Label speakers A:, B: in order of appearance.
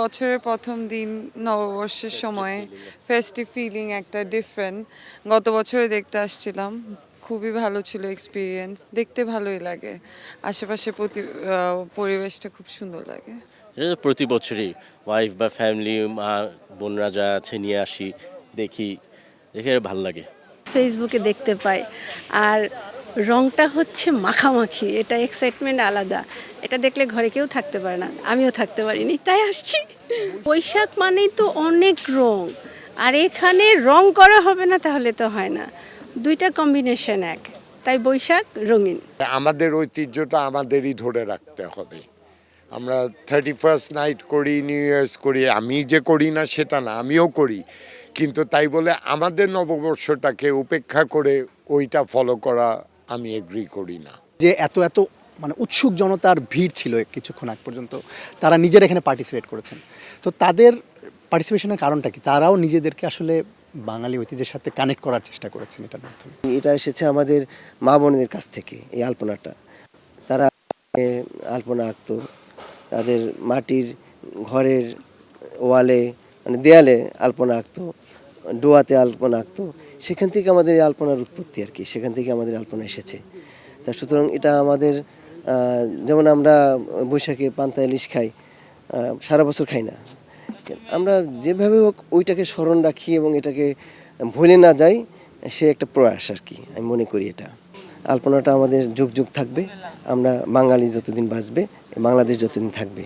A: বছরের প্রথম দিন নববর্ষের সময় ফেস্টিভ ফিলিং একটা ডিফারেন্ট। গত বছরে দেখতে আসছিলাম, খুবই ভালো ছিল এক্সপিরিয়েন্স। দেখতে ভালোই লাগে, আশেপাশে পরিবেশটা খুব সুন্দর লাগে।
B: এটা তো প্রতি বছরই ওয়াইফ বা ফ্যামিলি মা বোনরা যা আছে নিয়ে আসি, দেখি, দেখে ভালো লাগে।
C: ফেসবুকে দেখতে পাই। আর রংটা হচ্ছে মাখামাখি, এটা এক্সাইটমেন্ট আলাদা। এটা দেখলে ঘরে কেউ থাকতে পারে না, আমিও থাকতে পারিনি, তাই আসছি। বৈশাখ মানেই তো অনেক রং, আর এখানে রং করা হবে না তাহলে তো হয় না, দুইটা কম্বিনেশন এক, তাই বৈশাখ রঙিন।
D: আমাদের ঐতিহ্যটা আমাদেরই ধরে রাখতে হবে। আমরা 31st নাইট করি, নিউ ইয়ার্স করি, আমি যে করি না সেটা না, আমিও করি, কিন্তু তাই বলে আমাদের নববর্ষটাকে উপেক্ষা করে ওইটা ফলো করা আমি এগ্রি করি না।
E: যে এত এত মানে উৎসুক জনতার ভিড় ছিল কিছুক্ষণ আগ পর্যন্ত, তারা নিজেরা এখানে পার্টিসিপেট করেছেন। তো তাদের পার্টিসিপেশনের কারণটা কি? তারাও নিজেদেরকে আসলে বাঙালি ঐতিহ্যের সাথে কানেক্ট করার চেষ্টা করেছেন এটার মাধ্যমে।
F: এটা এসেছে আমাদের মা বোনদের কাছ থেকে, এই আলপনাটা। তারা আলপনা আঁকতো তাদের মাটির ঘরের ওয়ালে, মানে দেয়ালে আলপনা আঁকতো, ডোয়াতে আলপনা আঁকতো। সেখান থেকে আমাদের এই আলপনার উৎপত্তি আর কি, সেখান থেকে আমাদের আলপনা এসেছে। তা সুতরাং এটা আমাদের, যেমন আমরা বৈশাখে পান্তা ইলিশ খাই, সারা বছর খাই না, আমরা যেভাবে হোক ওইটাকে স্মরণ রাখি এবং এটাকে ভুলে না যাই, সে একটা প্রয়াস আর কি, আমি মনে করি। এটা আলপনাটা আমাদের যুগ যুগ থাকবে, আমরা বাঙালি যতদিন বাঁচবে, বাংলাদেশ যতদিন থাকবে।